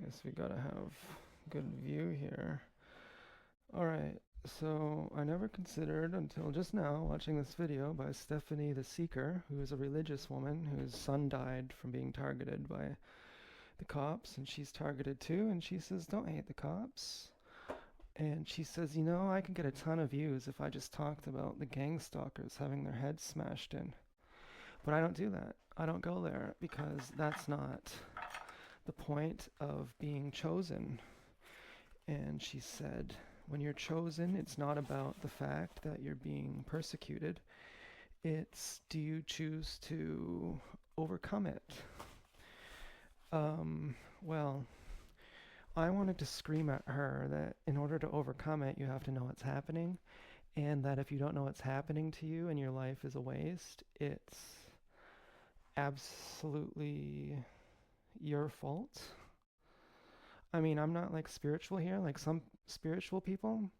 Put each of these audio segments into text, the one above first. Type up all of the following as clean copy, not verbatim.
Guess we gotta have good view here. Alright, so I never considered until just now watching this video by Stephanie the Seeker, who is a religious woman whose son died from being targeted by the cops, and she's targeted too, and she says, don't hate the cops. And she says, I can get a ton of views if I just talked about the gang stalkers having their heads smashed in. But I don't do that. I don't go there because that's not the point of being chosen. And she said, when you're chosen, it's not about the fact that you're being persecuted. It's, do you choose to overcome it? Well, I wanted to scream at her that in order to overcome it, you have to know what's happening. And that if you don't know what's happening to you and your life is a waste, it's absolutely your fault. I mean, I'm not like spiritual here, like some spiritual people.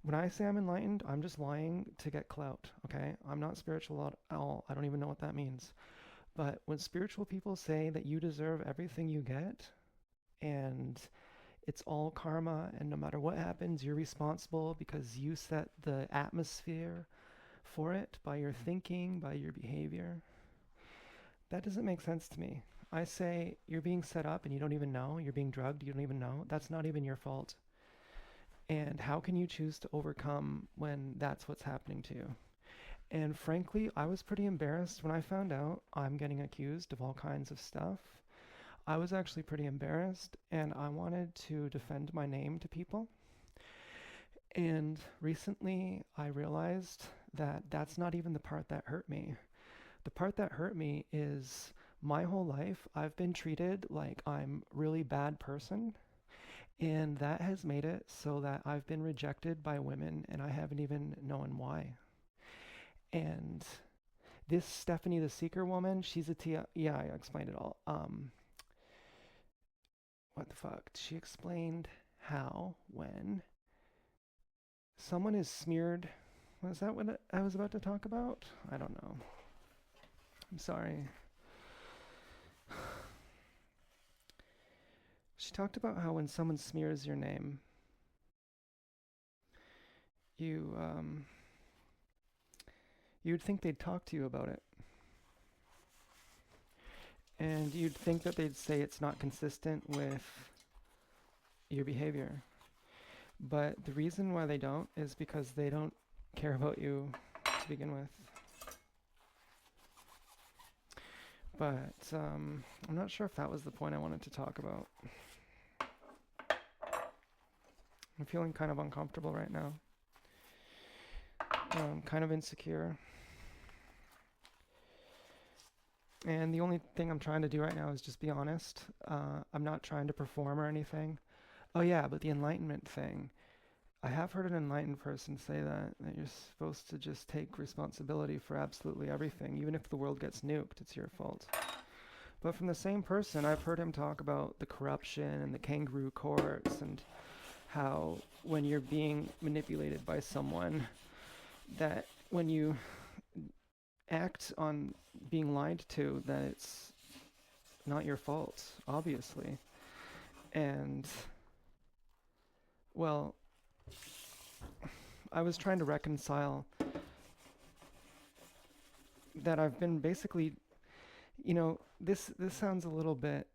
When I say I'm enlightened, I'm just lying to get clout, okay? I'm not spiritual at all. I don't even know what that means. But when spiritual people say that you deserve everything you get and it's all karma and no matter what happens, you're responsible because you set the atmosphere for it by your thinking, by your behavior, that doesn't make sense to me. I say you're being set up and you don't even know. You're being drugged, you don't even know. That's not even your fault. And how can you choose to overcome when that's what's happening to you? And frankly, I was pretty embarrassed when I found out I'm getting accused of all kinds of stuff. I was actually pretty embarrassed and I wanted to defend my name to people. And recently I realized that that's not even the part that hurt me. The part that hurt me is my whole life I've been treated like I'm a really bad person, and that has made it so that I've been rejected by women and I haven't even known why. And this Stephanie the Seeker woman, she's a T. Yeah, I explained it all. What the fuck? She explained how when someone is smeared. Was that what I was about to talk about? I don't know. I'm sorry. She talked about how when someone smears your name, you you'd think they'd talk to you about it, and you'd think that they'd say it's not consistent with your behavior. But the reason why they don't is because they don't care about you to begin with. But I'm not sure if that was the point I wanted to talk about. I'm feeling kind of uncomfortable right now. Kind of insecure. And the only thing I'm trying to do right now is just be honest. I'm not trying to perform or anything. Oh yeah, but the enlightenment thing. I have heard an enlightened person say that you're supposed to just take responsibility for absolutely everything. Even if the world gets nuked, it's your fault. But from the same person, I've heard him talk about the corruption and the kangaroo courts and how when you're being manipulated by someone, that when you act on being lied to, that it's not your fault, obviously. And, well, I was trying to reconcile that I've been basically, this sounds a little bit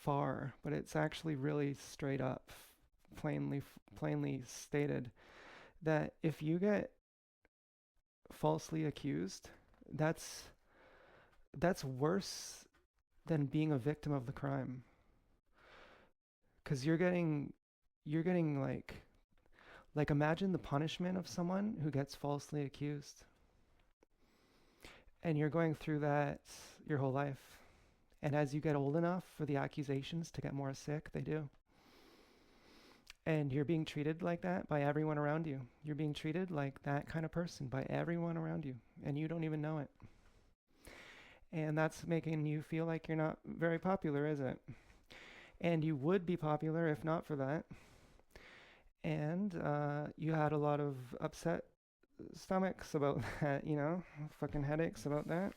far, but it's actually really straight up, plainly stated that if you get falsely accused, that's worse than being a victim of the crime, because you're getting like imagine the punishment of someone who gets falsely accused, and you're going through that your whole life. And as you get old enough for the accusations to get more sick, they do. And you're being treated like that by everyone around you. You're being treated like that kind of person by everyone around you, and you don't even know it. And that's making you feel like you're not very popular, is it? And you would be popular if not for that. And you had a lot of upset stomachs about that, fucking headaches about that.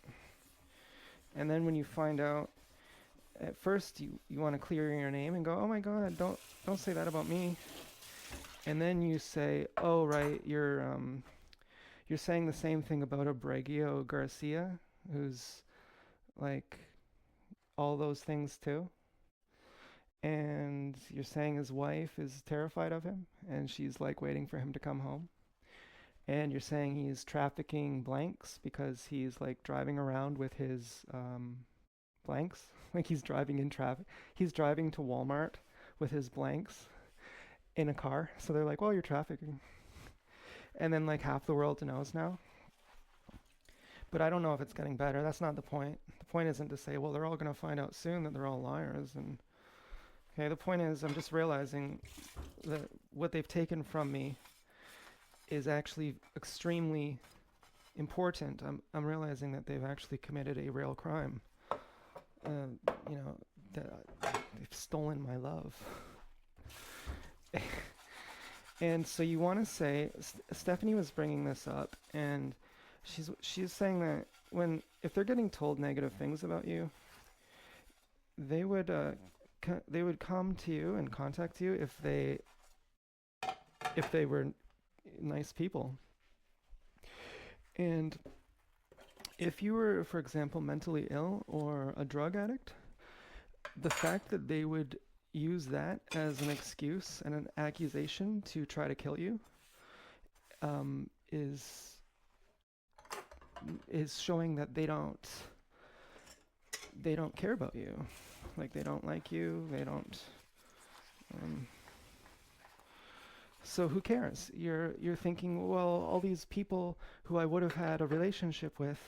And then when you find out at first you want to clear your name and go, oh my God, don't say that about me. And then you say, oh right, you're saying the same thing about Abregio Garcia, who's like all those things too. And you're saying his wife is terrified of him and she's like waiting for him to come home. And you're saying he's trafficking blanks because he's like driving around with his blanks. Like he's driving in traffic. He's driving to Walmart with his blanks in a car. So they're like, well, you're trafficking. And then like half the world knows now. But I don't know if it's getting better. That's not the point. The point isn't to say, well, they're all going to find out soon that they're all liars. And okay, the point is, I'm just realizing that what they've taken from me is actually extremely important. I'm realizing that they've actually committed a real crime. You know, that they've stolen my love. And so you want to say, Stephanie was bringing this up, and she's saying that if they're getting told negative things about you, they would come to you and contact you if they were nice people. And if you were, for example, mentally ill or a drug addict, the fact that they would use that as an excuse and an accusation to try to kill you is showing that they don't care about you. Like they don't like you. They don't. So who cares? You're thinking, well, all these people who I would have had a relationship with,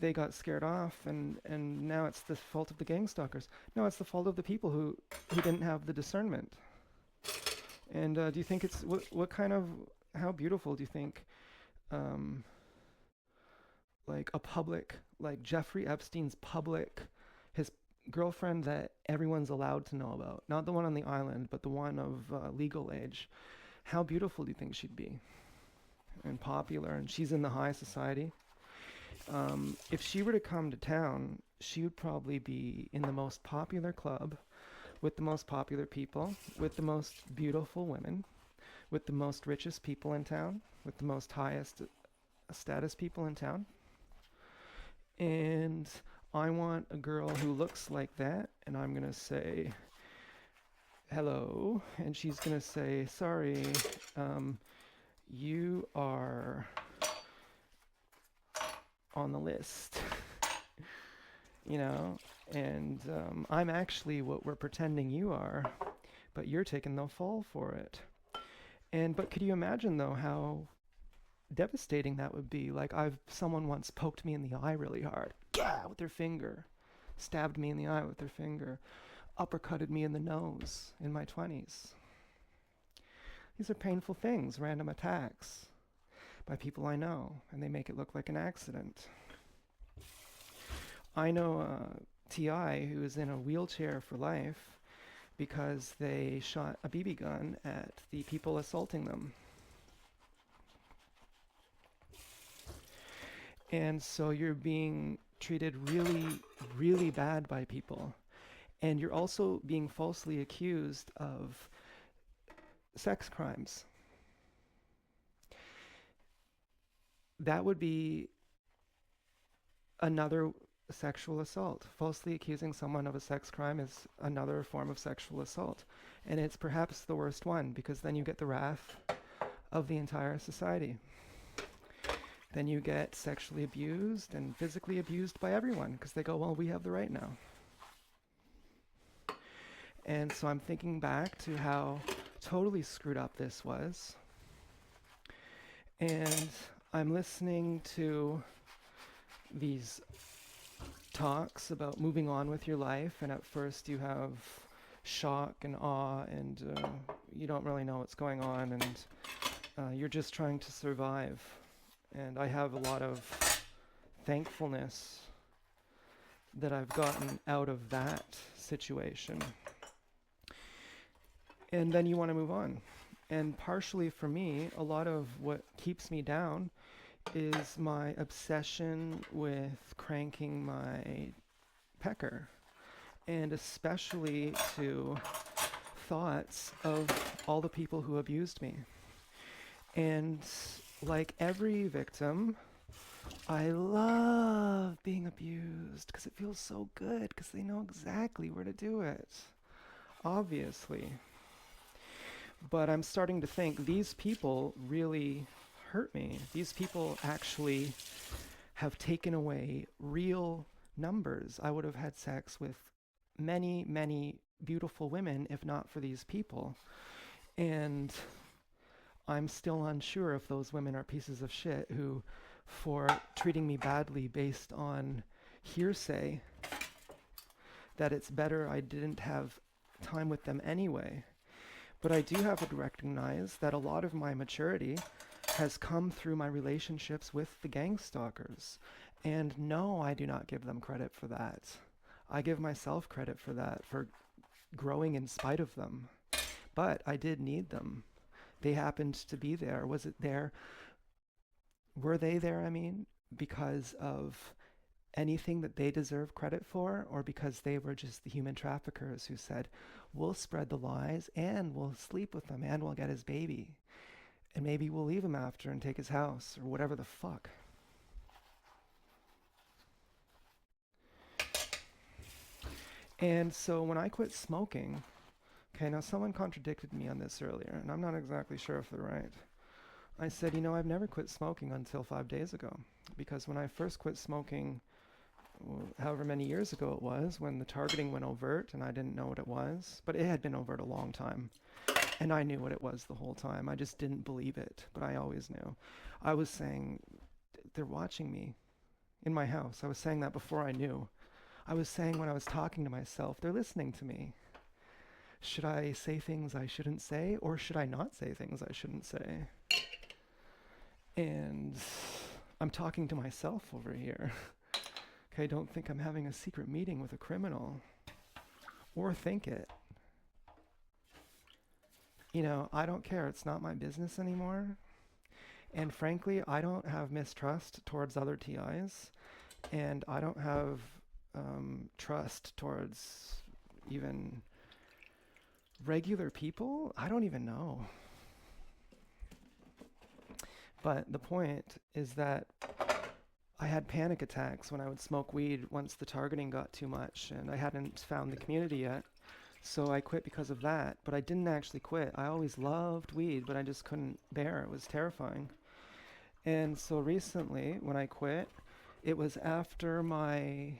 they got scared off, and now it's the fault of the gang stalkers. No, it's the fault of the people who didn't have the discernment. And do you think it's what kind of, how beautiful do you think like a public, like Jeffrey Epstein's public, his girlfriend that everyone's allowed to know about, not the one on the island, but the one of legal age. How beautiful do you think she'd be? And popular, and she's in the high society. If she were to come to town, she would probably be in the most popular club, with the most popular people, with the most beautiful women, with the most richest people in town, with the most highest status people in town. And I want a girl who looks like that, and I'm gonna say, hello, and she's gonna say, sorry, you are on the list, you know, and I'm actually what we're pretending you are, but you're taking the fall for it. But could you imagine though how devastating that would be? Like someone once poked me in the eye really hard, with their finger, stabbed me in the eye with their finger, uppercutted me in the nose in my 20s. These are painful things, random attacks by people I know, and they make it look like an accident. I know T.I. who is in a wheelchair for life because they shot a BB gun at the people assaulting them. And so you're being treated really, really bad by people. And you're also being falsely accused of sex crimes. That would be another sexual assault. Falsely accusing someone of a sex crime is another form of sexual assault. And it's perhaps the worst one, because then you get the wrath of the entire society. Then you get sexually abused and physically abused by everyone, because they go, well, we have the right now. And so I'm thinking back to how totally screwed up this was. And I'm listening to these talks about moving on with your life, and at first you have shock and awe, and you don't really know what's going on, and you're just trying to survive. And I have a lot of thankfulness that I've gotten out of that situation. And then you want to move on. And partially for me, a lot of what keeps me down is my obsession with cranking my pecker. and especially to thoughts of all the people who abused me. And like every victim, I love being abused because it feels so good because they know exactly where to do it, obviously. But I'm starting to think these people really hurt me. These people actually have taken away real numbers. I would have had sex with many, many beautiful women if not for these people. And I'm still unsure if those women are pieces of shit who, for treating me badly based on hearsay, that it's better I didn't have time with them anyway. But I do have to recognize that a lot of my maturity has come through my relationships with the gang stalkers. And no, I do not give them credit for that. I give myself credit for that, for growing in spite of them. But I did need them. They happened to be there. Was it there? Were they there, I mean, because of anything that they deserve credit for, or because they were just the human traffickers who said, we'll spread the lies and we'll sleep with him and we'll get his baby and maybe we'll leave him after and take his house or whatever the fuck. And so when I quit smoking, okay, now someone contradicted me on this earlier, and I'm not exactly sure if they're right. I said, I've never quit smoking until 5 days ago, because when I first quit smoking, however many years ago it was, when the targeting went overt and I didn't know what it was, but it had been overt a long time. And I knew what it was the whole time. I just didn't believe it, but I always knew. I was saying, they're watching me in my house. I was saying that before I knew. I was saying when I was talking to myself, they're listening to me. Should I say things I shouldn't say, or should I not say things I shouldn't say? And I'm talking to myself over here. Okay, don't think I'm having a secret meeting with a criminal. Or think it. I don't care. It's not my business anymore. And frankly, I don't have mistrust towards other TIs. And I don't have trust towards even regular people. I don't even know. But the point is that I had panic attacks when I would smoke weed once the targeting got too much, and I hadn't found the community yet. So I quit because of that, but I didn't actually quit. I always loved weed, but I just couldn't bear it. It was terrifying. And so recently, when I quit, it was after my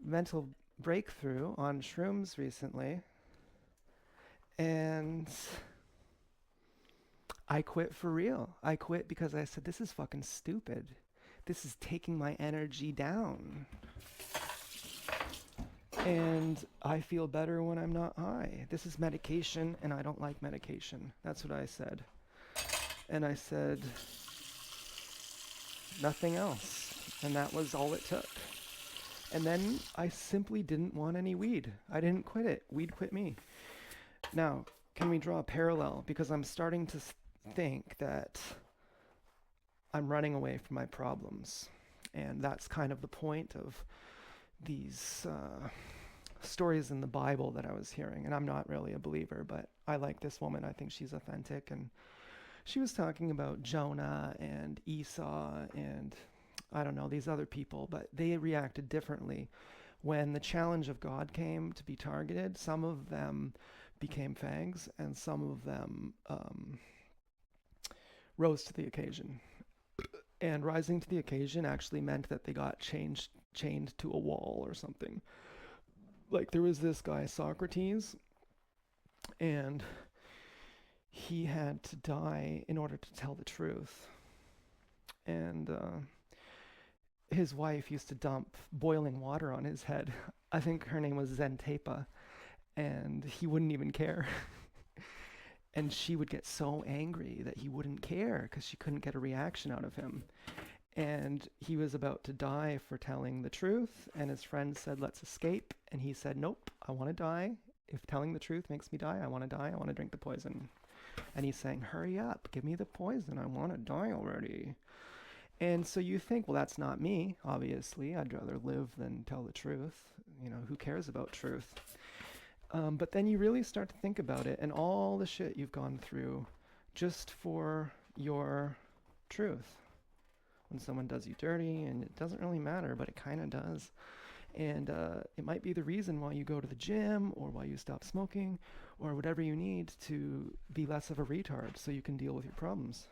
mental breakthrough on shrooms recently, and I quit for real. I quit because I said, this is fucking stupid. This is taking my energy down. And I feel better when I'm not high. This is medication, and I don't like medication. That's what I said. And I said nothing else. And that was all it took. And then I simply didn't want any weed. I didn't quit it. Weed quit me. Now, can we draw a parallel? Because I'm starting to think that I'm running away from my problems. And that's kind of the point of these stories in the Bible that I was hearing. And I'm not really a believer, but I like this woman. I think she's authentic. And she was talking about Jonah and Esau and I don't know, these other people, but they reacted differently. When the challenge of God came to be targeted, some of them became fags and some of them rose to the occasion. And rising to the occasion actually meant that they got chained to a wall or something. Like there was this guy, Socrates, and he had to die in order to tell the truth. And his wife used to dump boiling water on his head. I think her name was Zentepa, and he wouldn't even care. And she would get so angry that he wouldn't care because she couldn't get a reaction out of him. And he was about to die for telling the truth, and his friend said, let's escape. And he said, nope, I want to die. If telling the truth makes me die, I want to die. I want to drink the poison. And he's saying, hurry up, give me the poison. I want to die already. And so you think, well, that's not me, obviously. I'd rather live than tell the truth. You know, who cares about truth? But then you really start to think about it and all the shit you've gone through just for your truth. When someone does you dirty, and it doesn't really matter, but it kind of does. And it might be the reason why you go to the gym or why you stop smoking or whatever you need to be less of a retard so you can deal with your problems.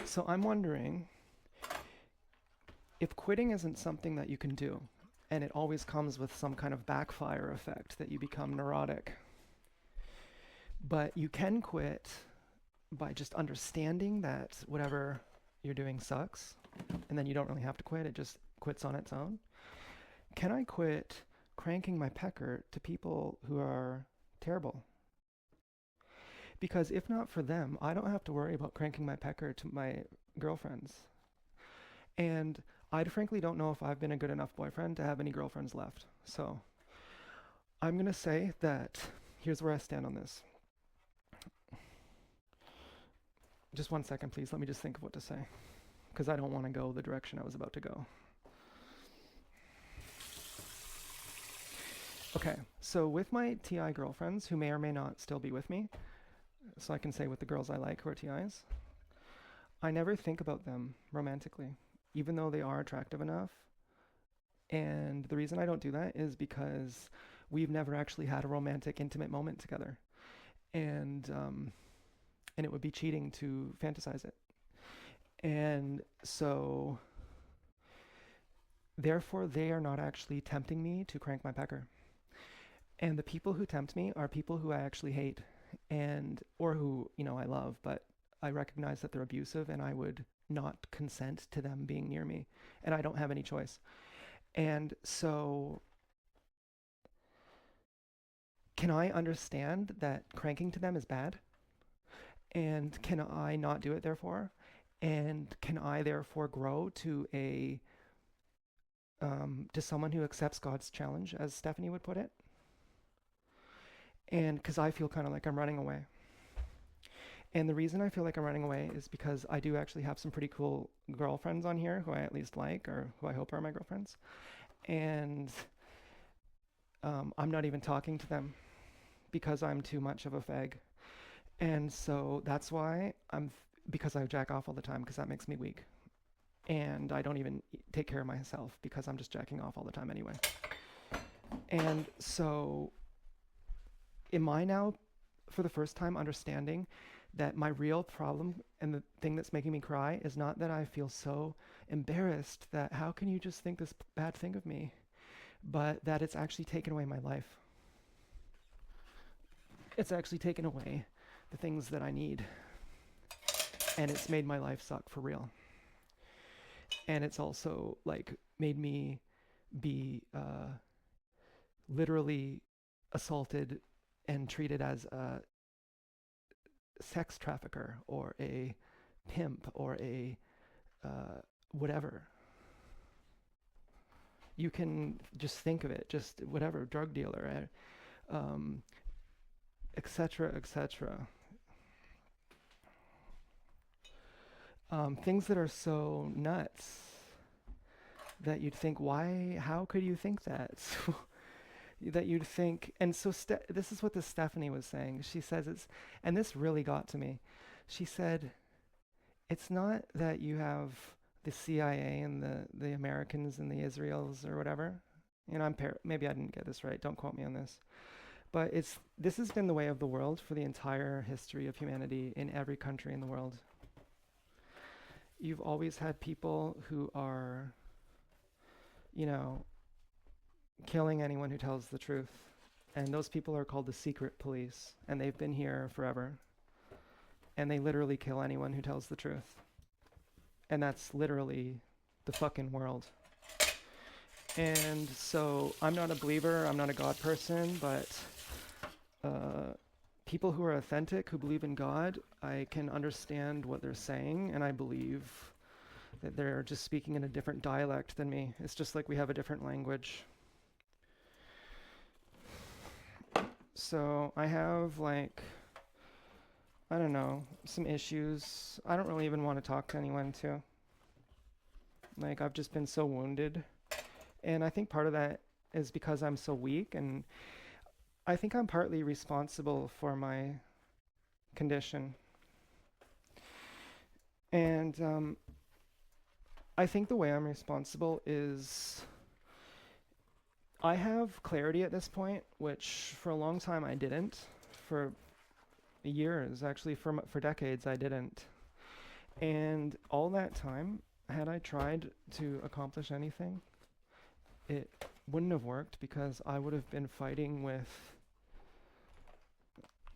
So I'm wondering if quitting isn't something that you can do, and it always comes with some kind of backfire effect that you become neurotic, but you can quit by just understanding that whatever you're doing sucks, and then you don't really have to quit, it just quits on its own. Can I quit cranking my pecker to people who are terrible? Because if not for them, I don't have to worry about cranking my pecker to my girlfriends. And I frankly don't know if I've been a good enough boyfriend to have any girlfriends left. So I'm going to say that here's where I stand on this. Just 1 second, please. Let me just think of what to say. Because I don't want to go the direction I was about to go. Okay, so with my TI girlfriends, who may or may not still be with me, so I can say with the girls I like who are TIs, I never think about them romantically, even though they are attractive enough. And the reason I don't do that is because we've never actually had a romantic, intimate moment together. And it would be cheating to fantasize it. And so, therefore, they are not actually tempting me to crank my pecker. And the people who tempt me are people who I actually hate, and or who I love, but I recognize that they're abusive, and I would not consent to them being near me, and I don't have any choice. And so, can I understand that cranking to them is bad? And can I not do it, therefore? And can I therefore grow to someone who accepts God's challenge, as Stephanie would put it? And because I feel kind of like I'm running away. And the reason I feel like I'm running away is because I do actually have some pretty cool girlfriends on here who I at least like, or who I hope are my girlfriends. And I'm not even talking to them because I'm too much of a fag. And so that's why because I jack off all the time, because that makes me weak. And I don't even take care of myself because I'm just jacking off all the time anyway. And so, am I now, for the first time, understanding that my real problem and the thing that's making me cry is not that I feel so embarrassed that how can you just think this bad thing of me, but that it's actually taken away my life. It's actually taken away the things that I need, and it's made my life suck for real. And it's also like made me be literally assaulted and treated as a sex trafficker or a pimp or a whatever. You can just think of it, just whatever, drug dealer, etc., etc. Things that are so nuts that you'd think, how could you think that? That you'd think, and so this is what the Stephanie was saying. She says and this really got to me. She said, it's not that you have the CIA and the Americans and the Israels or whatever. Maybe I didn't get this right. Don't quote me on this. But this has been the way of the world for the entire history of humanity in every country in the world. You've always had people who are, killing anyone who tells the truth. And those people are called the secret police. And they've been here forever. And they literally kill anyone who tells the truth. And that's literally the fucking world. And so I'm not a believer, I'm not a God person, but people who are authentic, who believe in God, I can understand what they're saying, and I believe that they're just speaking in a different dialect than me. It's just like we have a different language. So I have like, I don't know, some issues. I don't really even want to talk to anyone too. Like I've just been so wounded. And I think part of that is because I'm so weak, and I think I'm partly responsible for my condition. And I think the way I'm responsible is I have clarity at this point, which for a long time I didn't. For years, actually, for decades, I didn't. And all that time, had I tried to accomplish anything, it wouldn't have worked because I would have been fighting with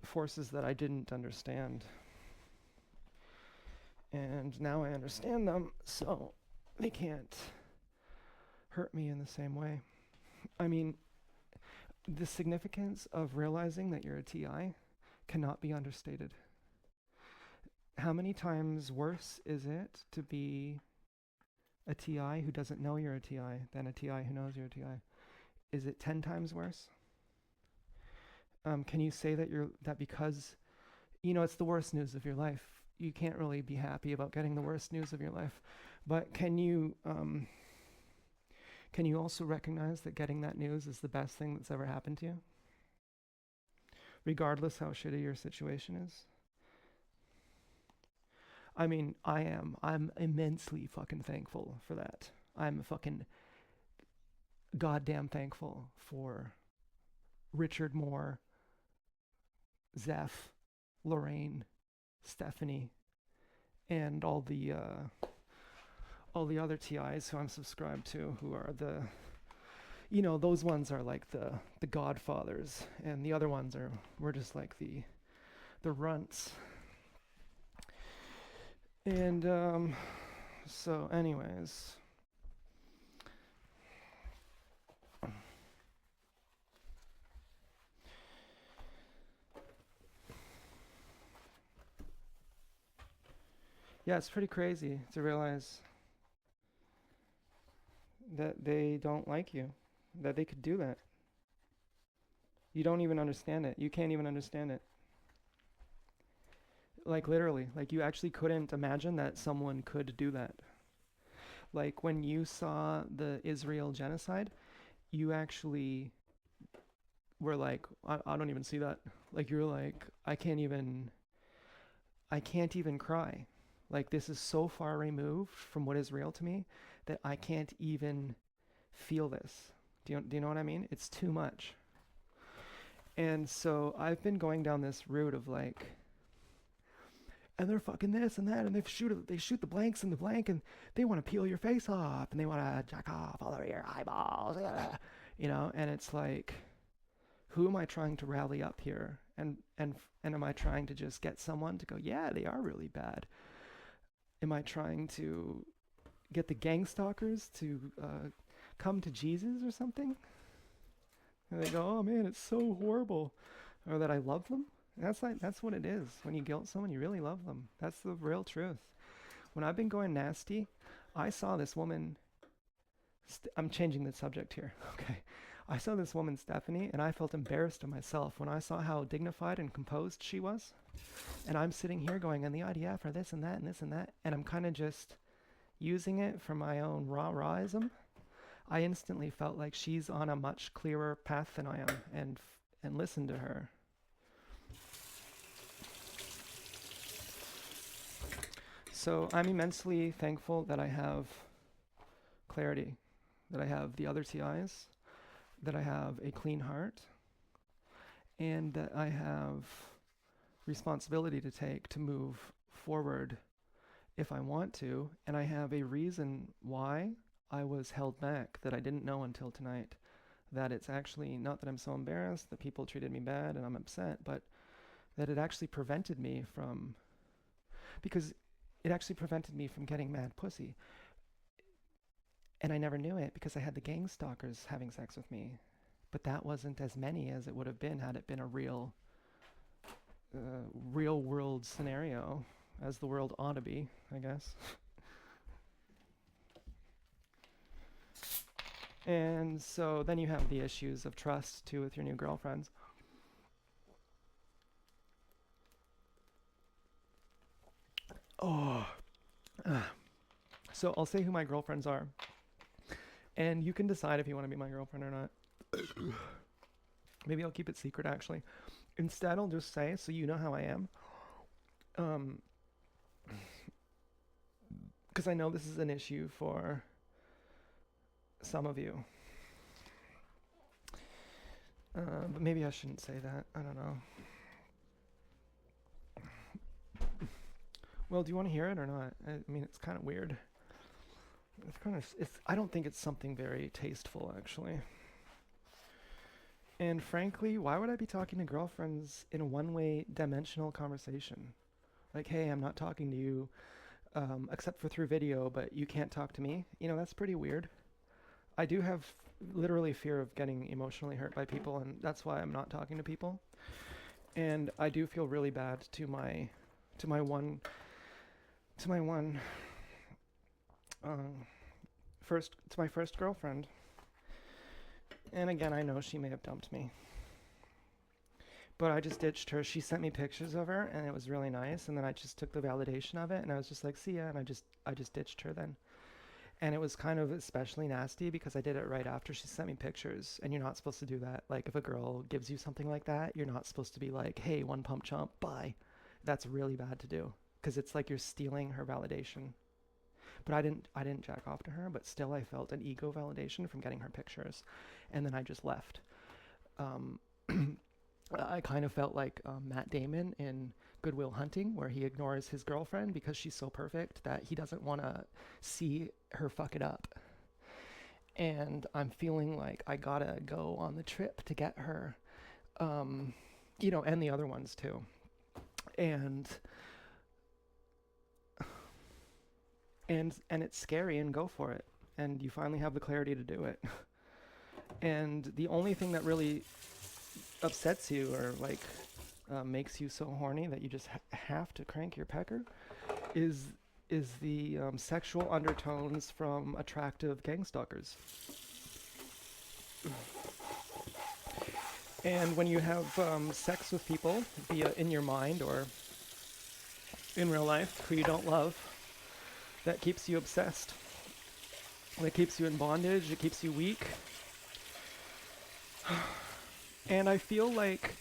forces that I didn't understand. And now I understand them, so they can't hurt me in the same way. I mean, the significance of realizing that you're a TI cannot be understated. How many times worse is it to be a TI who doesn't know you're a TI than a TI who knows you're a TI? Is it 10 times worse? Can you say that because it's the worst news of your life? You can't really be happy about getting the worst news of your life, but can you also recognize that getting that news is the best thing that's ever happened to you, regardless how shitty your situation is? I mean, I'm immensely fucking thankful for that. I'm fucking goddamn thankful for Richard Moore, Zeph, Lorraine, Stephanie, and all the other TIs who I'm subscribed to, who are those ones are like the godfathers, and the other ones we're just like the runts. And so anyways, yeah, it's pretty crazy to realize that they don't like you, that they could do that. You don't even understand it. You can't even understand it. Like literally, like you actually couldn't imagine that someone could do that. Like when you saw the Israel genocide, you actually were like, I don't even see that. Like you're like, I can't even cry. Like this is so far removed from what is real to me that I can't even feel this. Do you know what I mean? It's too much. And so I've been going down this route of like, and they're fucking this and that, and they shoot the blanks in the blank, and they want to peel your face off, and they want to jack off all over your eyeballs, and it's like, who am I trying to rally up here? And am I trying to just get someone to go, yeah, they are really bad? Am I trying to get the gang stalkers to come to Jesus or something? And they go, oh man, it's so horrible. Or that I love them? That's what it is. When you guilt someone, you really love them. That's the real truth. When I've been going nasty, I saw this woman. I'm changing the subject here. Okay. I saw this woman, Stephanie, and I felt embarrassed of myself when I saw how dignified and composed she was. And I'm sitting here going, and the IDF are this and that and this and that, and I'm kind of just using it for my own rah-rahism. I instantly felt like she's on a much clearer path than I am, and listen to her. So I'm immensely thankful that I have clarity, that I have the other TIs, that I have a clean heart, and that I have responsibility to take to move forward if I want to, and I have a reason why I was held back that I didn't know until tonight. That it's actually not that I'm so embarrassed that people treated me bad and I'm upset, but that it actually prevented me from, because it actually prevented me from getting mad pussy. And I never knew it because I had the gang stalkers having sex with me. But that wasn't as many as it would have been had it been a real world scenario, as the world ought to be, I guess. And so then you have the issues of trust too with your new girlfriends. Oh. So I'll say who my girlfriends are, and you can decide if you want to be my girlfriend or not. Maybe I'll keep it secret, actually. Instead, I'll just say, so you know how I am. Because I know this is an issue for some of you. But maybe I shouldn't say that. I don't know. Well, do you want to hear it or not? I mean, it's kind of weird. I don't think it's something very tasteful, actually. And frankly, why would I be talking to girlfriends in a one-way dimensional conversation? Like, hey, I'm not talking to you except for through video, but you can't talk to me. You know, that's pretty weird. I do have literally fear of getting emotionally hurt by people, and that's why I'm not talking to people. And I do feel really bad to my first girlfriend. And again, I know she may have dumped me, but I just ditched her. She sent me pictures of her, and it was really nice. And then I just took the validation of it, and I was just like, "See ya," and I just ditched her then. And it was kind of especially nasty because I did it right after she sent me pictures, and you're not supposed to do that. Like, if a girl gives you something like that, you're not supposed to be like, "Hey, one pump chump, bye." That's really bad to do because it's like you're stealing her validation. But I didn't jack off to her, but still I felt an ego validation from getting her pictures, and then I just left. Um, I kind of felt like Matt Damon in Good Will Hunting, where he ignores his girlfriend because she's so perfect that he doesn't want to see her fuck it up. And I'm feeling like I gotta go on the trip to get her, you know, and the other ones too. And and it's scary, and go for it, and you finally have the clarity to do it. And the only thing that really upsets you or like makes you so horny that you just have to crank your pecker is the sexual undertones from attractive gang stalkers. And when you have sex with people, be it in your mind or in real life, who you don't love, that keeps you obsessed. That keeps you in bondage. It keeps you weak. And I feel like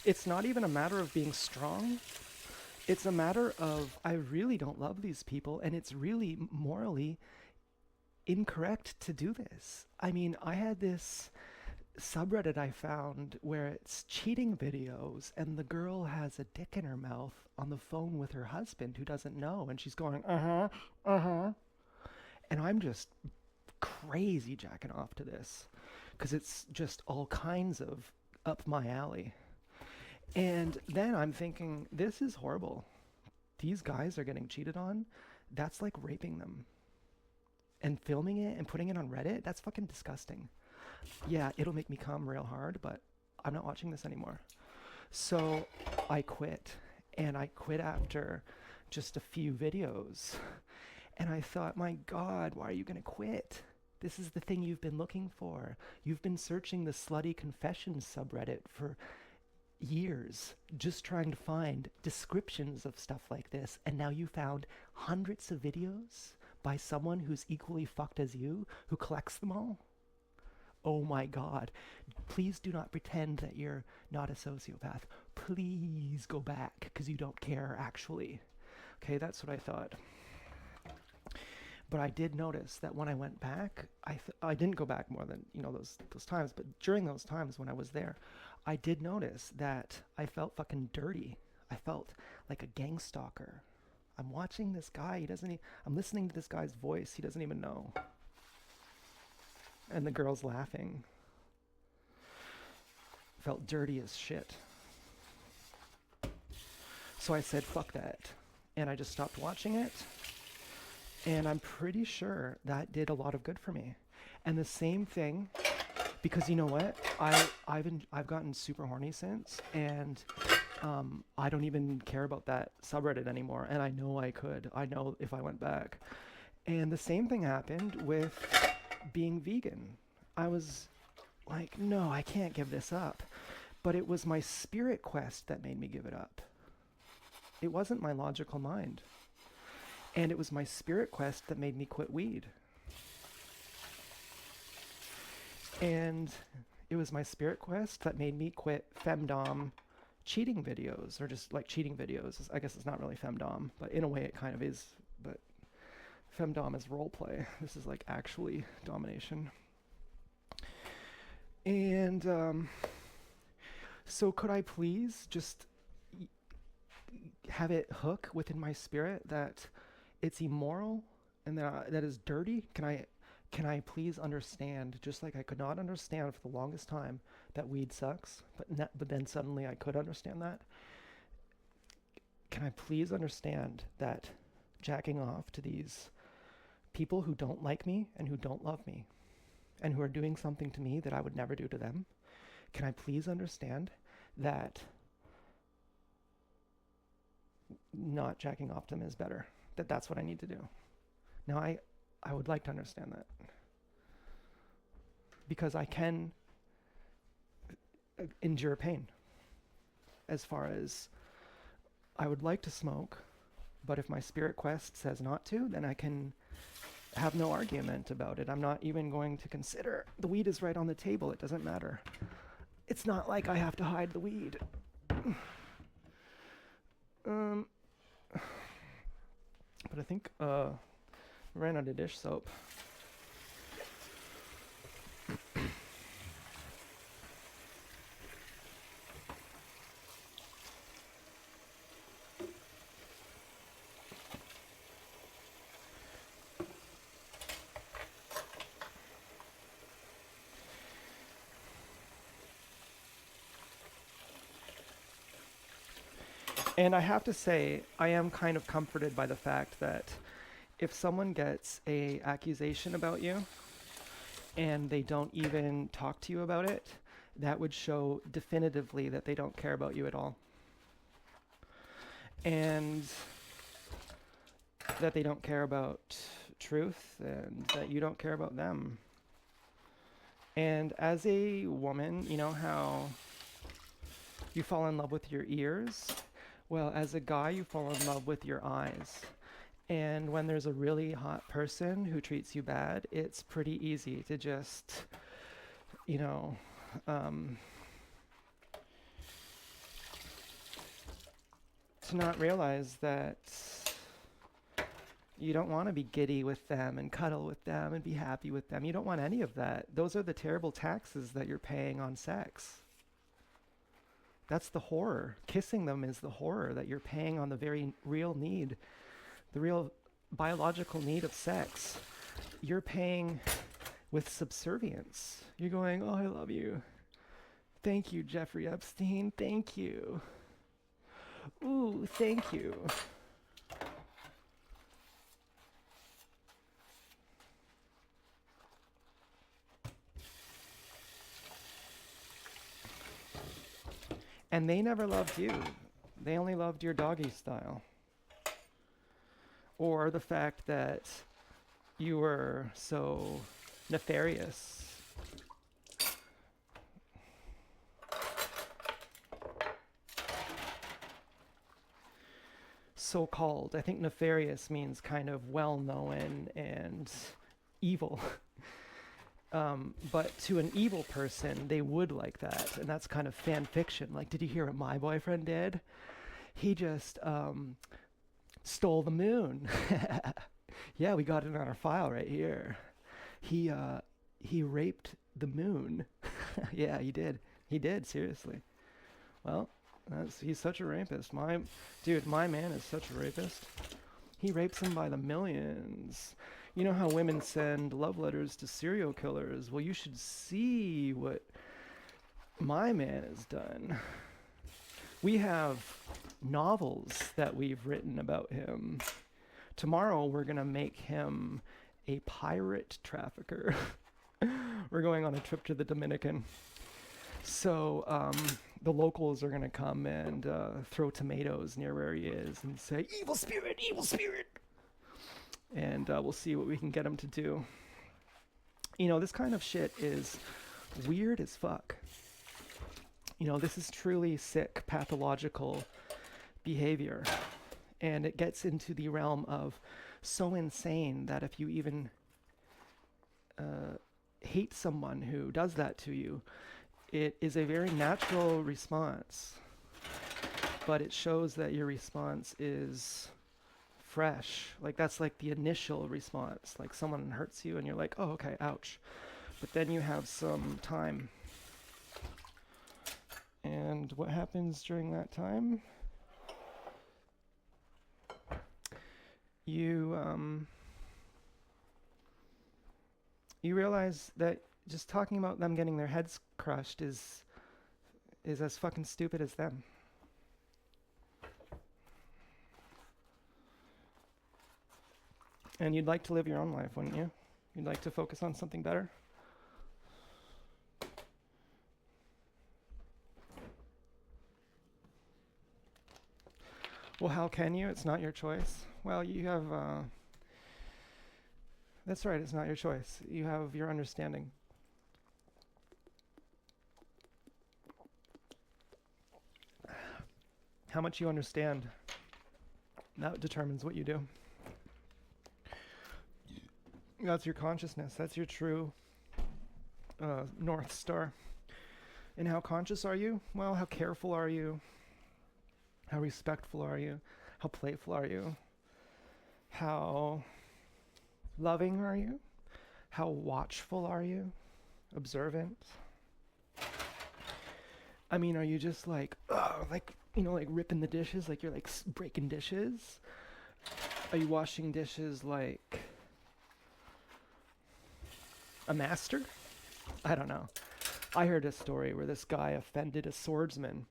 it's not even a matter of being strong. It's a matter of I really don't love these people, and it's really morally incorrect to do this. I mean, I had this subreddit I found where it's cheating videos, and the girl has a dick in her mouth on the phone with her husband who doesn't know, and she's going, and I'm just crazy jacking off to this because it's just all kinds of up my alley. And then I'm thinking, this is horrible. These guys are getting cheated on. That's like raping them. And filming it and putting it on Reddit, that's fucking disgusting. Yeah, it'll make me come real hard, but I'm not watching this anymore. So I quit. And I quit after just a few videos. And I thought, my God, why are you going to quit? This is the thing you've been looking for. You've been searching the slutty confessions subreddit for years, just trying to find descriptions of stuff like this. And now you found hundreds of videos by someone who's equally fucked as you, who collects them all. Oh my God. Please do not pretend that you're not a sociopath. Please go back, because you don't care, actually. Okay, that's what I thought. But I did notice that when I went back, I didn't go back more than, you know, those times, but during those times when I was there, I did notice that I felt fucking dirty. I felt like a gang stalker. I'm watching this guy, I'm listening to this guy's voice, he doesn't even know. And the girl's laughing. Felt dirty as shit. So I said, fuck that. And I just stopped watching it. And I'm pretty sure that did a lot of good for me. And the same thing, because you know what? I've gotten super horny since, and I don't even care about that subreddit anymore. And I know I could. I know if I went back. And the same thing happened with being vegan. I was like, no, I can't give this up. But it was my spirit quest that made me give it up. It wasn't my logical mind. And it was my spirit quest that made me quit weed. And it was my spirit quest that made me quit femdom cheating videos, or just like cheating videos. I guess it's not really femdom, but in a way it kind of is. But femdom is role play. This is like actually domination. And so could I please just have it hook within my spirit that it's immoral and that is dirty? Can I please understand, just like I could not understand for the longest time that weed sucks, but then suddenly I could understand that? Can I please understand that jacking off to these people who don't like me and who don't love me and who are doing something to me that I would never do to them, can I please understand that not jacking off to them is better? That's what I need to do. Now I would like to understand that, because I can endure pain. As far as I would like to smoke, but if my spirit quest says not to, then I can have no argument about it. I'm not even going to consider. The weed is right on the table. It doesn't matter. It's not like I have to hide the weed. But I think I ran out of dish soap. And I have to say, I am kind of comforted by the fact that if someone gets an accusation about you and they don't even talk to you about it, that would show definitively that they don't care about you at all. And that they don't care about truth, and that you don't care about them. And as a woman, you know how you fall in love with your ears? Well, as a guy, you fall in love with your eyes. And when there's a really hot person who treats you bad, it's pretty easy to just, you know, to not realize that you don't want to be giddy with them and cuddle with them and be happy with them. You don't want any of that. Those are the terrible taxes that you're paying on sex. That's the horror. Kissing them is the horror that you're paying on the very real need, the real biological need of sex. You're paying with subservience. You're going, oh, I love you. Thank you, Jeffrey Epstein. Thank you. Ooh, thank you. And they never loved you. They only loved your doggy style. Or the fact that you were so nefarious. So-called. I think nefarious means kind of well-known and evil. But to an evil person, they would like that. And that's kind of fan fiction. Like, did you hear what my boyfriend did? He just stole the moon. Yeah, we got it on our file right here. He raped the moon. Yeah, he did. He did, seriously. Well, he's such a rapist. My man is such a rapist. He rapes them by the millions. You know how women send love letters to serial killers? Well, you should see what my man has done. We have novels that we've written about him. Tomorrow we're going to make him a pirate trafficker. We're going on a trip to the Dominican. So the locals are going to come and throw tomatoes near where he is and say, evil spirit, evil spirit. And we'll see what we can get him to do. You know, this kind of shit is weird as fuck. You know, this is truly sick, pathological behavior. And it gets into the realm of so insane that if you even hate someone who does that to you, it is a very natural response, but it shows that your response is fresh. Like that's like the initial response. Like someone hurts you and you're like, oh, okay, ouch. But then you have some time. And what happens during that time? You realize that just talking about them getting their heads crushed is as fucking stupid as them. And you'd like to live your own life, wouldn't you? You'd like to focus on something better? Well, how can you? It's not your choice. Well, you have... that's right, it's not your choice. You have your understanding. How much you understand, that determines what you do. That's your consciousness. That's your true North Star. And how conscious are you? Well, how careful are you? How respectful are you? How playful are you? How loving are you? How watchful are you? Observant? I mean, are you just like, like, you know, like ripping the dishes, like you're like breaking dishes? Are you washing dishes like a master? I don't know. I heard a story where this guy offended a swordsman,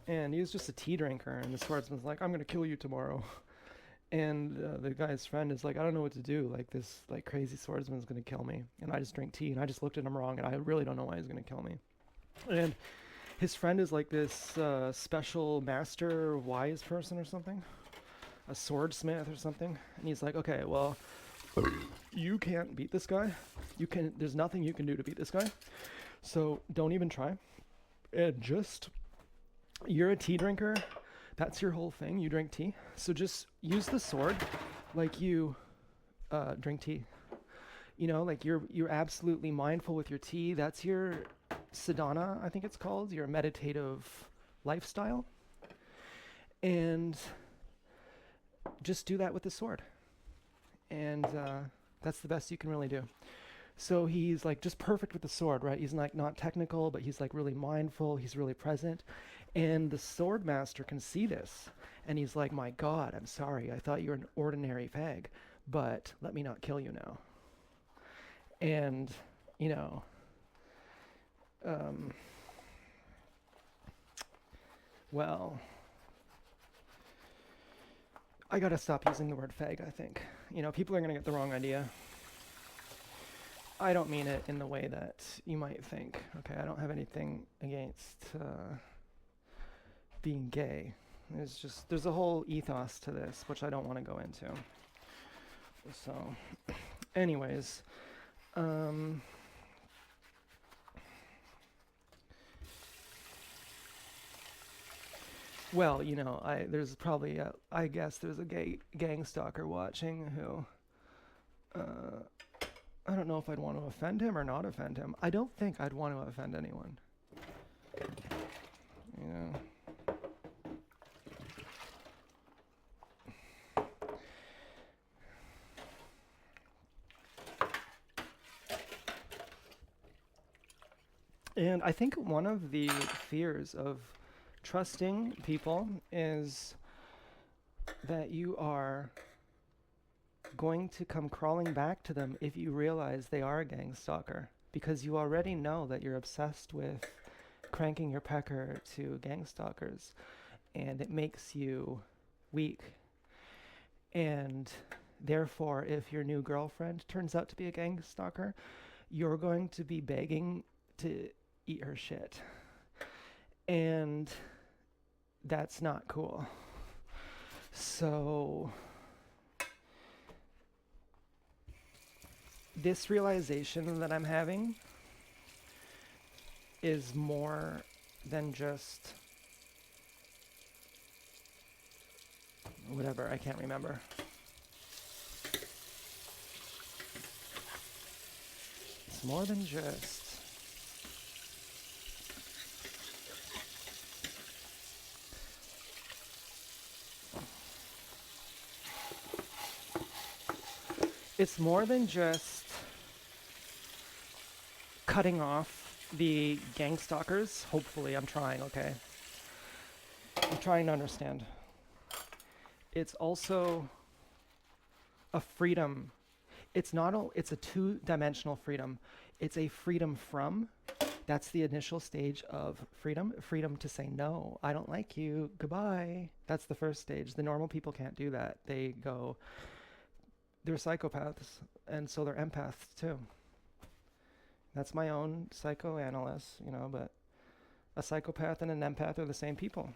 and he was just a tea drinker, and the swordsman's like, I'm gonna kill you tomorrow. And the guy's friend is like, I don't know what to do. Like this like crazy swordsman's gonna kill me, and I just drink tea, and I just looked at him wrong, and I really don't know why he's gonna kill me. And his friend is like this special master wise person or something, a swordsmith or something. And he's like, okay, well, you can't beat this guy. There's nothing you can do to beat this guy. So don't even try. And just, you're a tea drinker. That's your whole thing. You drink tea. So just use the sword like you drink tea. You know, like you're absolutely mindful with your tea. That's your sadhana, I think it's called, your meditative lifestyle. And just do that with the sword. And that's the best you can really do. So he's like just perfect with the sword, right? He's like not technical, but he's like really mindful. He's really present. And the sword master can see this. And he's like, my God, I'm sorry. I thought you were an ordinary fag, but let me not kill you now. And, you know, well, I gotta stop using the word fag, I think. You know, people are gonna get the wrong idea. I don't mean it in the way that you might think. Okay, I don't have anything against being gay. There's a whole ethos to this, which I don't want to go into. So, anyways, well, you know, there's probably I guess there's a gang stalker watching who I don't know if I'd want to offend him or not offend him. I don't think I'd want to offend anyone. You know. And I think one of the fears of trusting people is that you are going to come crawling back to them if you realize they are a gang stalker, because you already know that you're obsessed with cranking your pecker to gang stalkers, and it makes you weak. And therefore, if your new girlfriend turns out to be a gang stalker, you're going to be begging to eat her shit. And that's not cool. So this realization that I'm having is more than just Whatever, I can't remember. It's more than just. It's more than just cutting off the gang stalkers. Hopefully, I'm trying, okay? I'm trying to understand. It's also a freedom. It's not a, it's a two-dimensional freedom. It's a freedom from. That's the initial stage of freedom. Freedom to say, no, I don't like you, goodbye. That's the first stage. The normal people can't do that. They go, they're psychopaths, and so they're empaths too. That's my own psychoanalyst, you know, but a psychopath and an empath are the same people.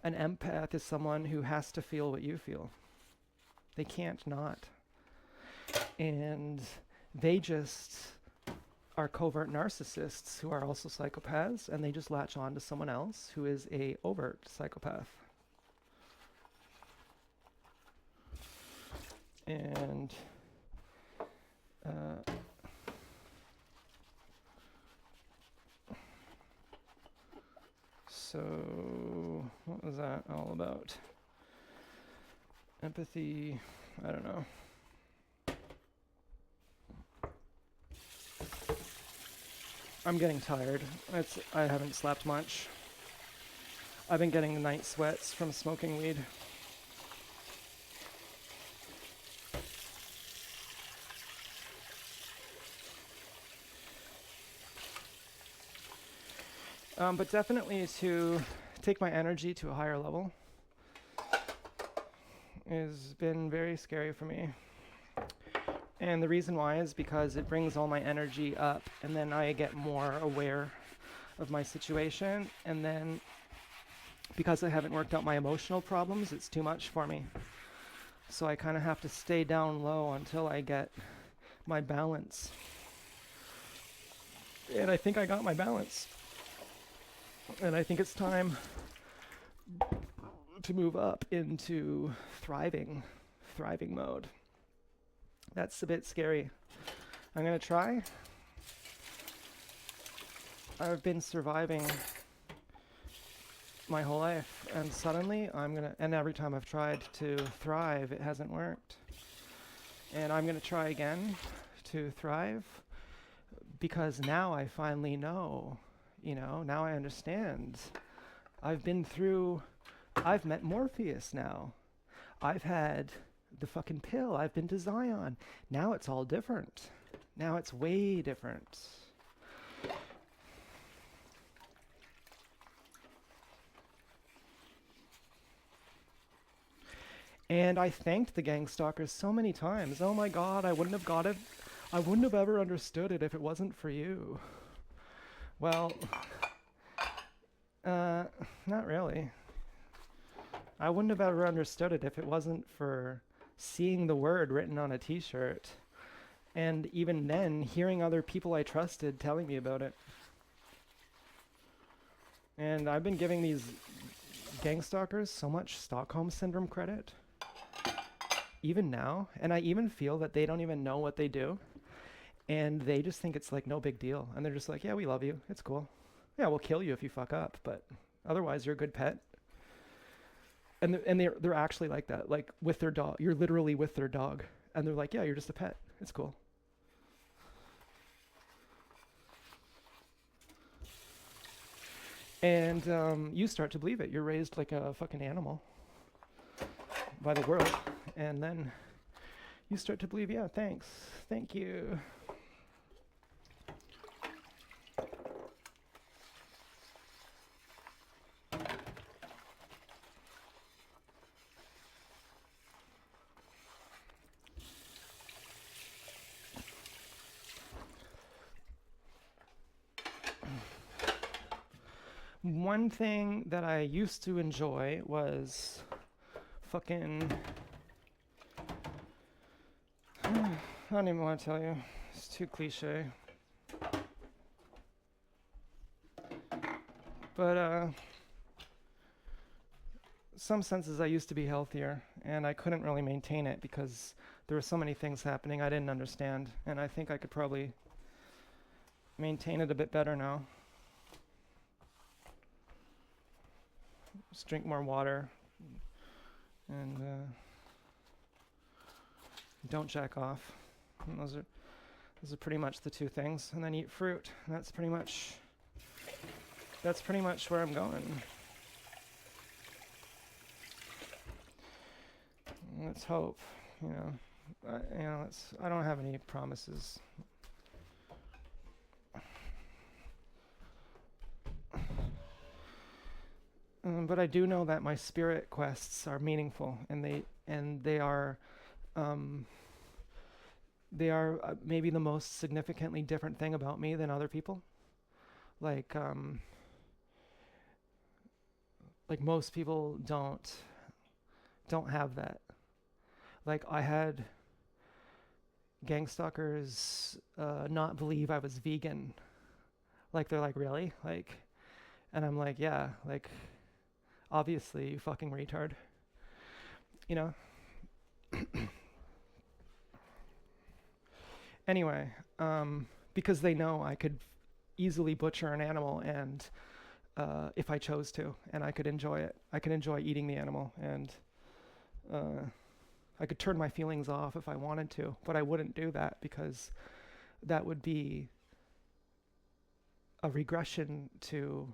An empath is someone who has to feel what you feel. They can't not. And they just are covert narcissists who are also psychopaths, and they just latch on to someone else who is a overt psychopath. And so what was that all about? Empathy, I don't know. I'm getting tired. I haven't slept much. I've been getting night sweats from smoking weed. But definitely to take my energy to a higher level has been very scary for me. And the reason why is because it brings all my energy up, and then I get more aware of my situation, and then because I haven't worked out my emotional problems, it's too much for me. So I kind of have to stay down low until I get my balance. And I think I got my balance. And I think it's time to move up into thriving mode. That's a bit scary. I'm gonna try. I've been surviving my whole life, and suddenly and every time I've tried to thrive, it hasn't worked. And I'm gonna try again to thrive, because now I finally know, now I understand. I've met Morpheus now. I've had the fucking pill. I've been to Zion. Now it's all different. Now it's way different. And I thanked the gang stalkers so many times. Oh my God, I wouldn't have got it. I wouldn't have ever understood it if it wasn't for you. Well, not really. I wouldn't have ever understood it if it wasn't for seeing the word written on a t-shirt, and even then hearing other people I trusted telling me about it. And I've been giving these gang stalkers so much Stockholm Syndrome credit, even now, and I even feel that they don't even know what they do, and they just think it's like no big deal, and they're just like, yeah, we love you, it's cool. Yeah, we'll kill you if you fuck up, but otherwise you're a good pet. And they're actually like that, like with their dog. You're literally with their dog, and they're like, yeah, you're just a pet, it's cool. And you start to believe it. You're raised like a fucking animal by the world, and then you start to believe, yeah, thanks, thank you. One thing that I used to enjoy was fucking... I don't even want to tell you. It's too cliche. But, some senses I used to be healthier, and I couldn't really maintain it because there were so many things happening I didn't understand, and I think I could probably maintain it a bit better now. Just drink more water, and don't jack off. And those are pretty much the two things. And then eat fruit. And that's pretty much where I'm going. Let's hope, I don't have any promises. But I do know that my spirit quests are meaningful, and they are maybe the most significantly different thing about me than other people. Like most people don't have that. Like, I had gang stalkers not believe I was vegan. Like, they're like, really? Like, and I'm like, yeah, like, obviously, you fucking retard. You know? Anyway, because they know I could easily butcher an animal, and if I chose to, and I could enjoy it. I could enjoy eating the animal, and I could turn my feelings off if I wanted to, but I wouldn't do that because that would be a regression to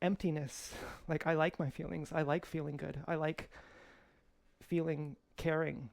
emptiness. Like, I like my feelings. I like feeling good. I like feeling caring.